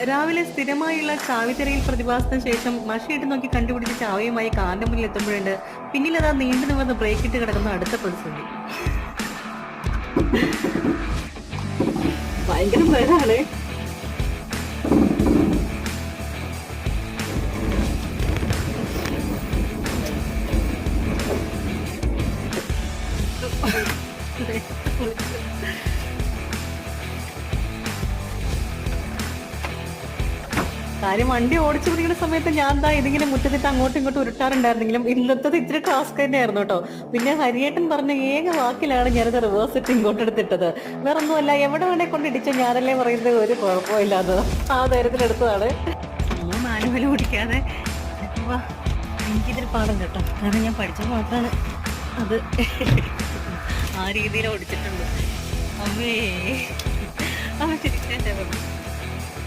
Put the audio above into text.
രാവിലെ സ്ഥിരമായുള്ള ചാവിത്തിരയിൽ പ്രതിഭാസത്തിന് ശേഷം മഷിയിട്ട് നോക്കി കണ്ടുപിടിച്ച ചാവയുമായി കാറിന്റെ മുന്നിൽ എത്തുമ്പോഴുണ്ട് പിന്നിൽ അതാ നീണ്ടു നിവർന്ന് ബ്രേക്ക് ഇട്ട് കിടക്കുന്ന അടുത്ത പ്രതിസന്ധി. ഭയങ്കര പേരാണ്. കാര്യം വണ്ടി ഓടിച്ചു പിടിക്കുന്ന സമയത്ത് ഞാൻ എന്താ ഇതിങ്ങനെ മുറ്റത്തിട്ട് അങ്ങോട്ടും ഇങ്ങോട്ടും ഉരുട്ടാറുണ്ടായിരുന്നെങ്കിലും ഇന്നത്തത് ഇത്തിരി ടാസ്ക് തന്നെയായിരുന്നു കേട്ടോ. പിന്നെ ഹരിയേട്ടൻ പറഞ്ഞ ഏക വാക്കിലാണ് ഞാനത് റിവേഴ്സ് ഇട്ട് ഇങ്ങോട്ട് എടുത്തിട്ടത്. വേറെ ഒന്നുമല്ല, എവിടെ വേണേ കൊണ്ട് ഇടിച്ചോ ഞാനല്ലേ പറയുന്നത്, ഒരു കുഴപ്പമില്ലാന്ന് ആ ധൈര്യത്തിലെടുത്തതാണ്. മാനുവൽ ഓടിക്കാതെ എനിക്കിതിൽ പാഠം കേട്ടോ. കാരണം ഞാൻ പഠിച്ചത് മാത്രമാണ് അത് ആ രീതിയിൽ ഓടിച്ചിട്ടുണ്ട്. അമ്മേ ആ ചിരിക്കാൻ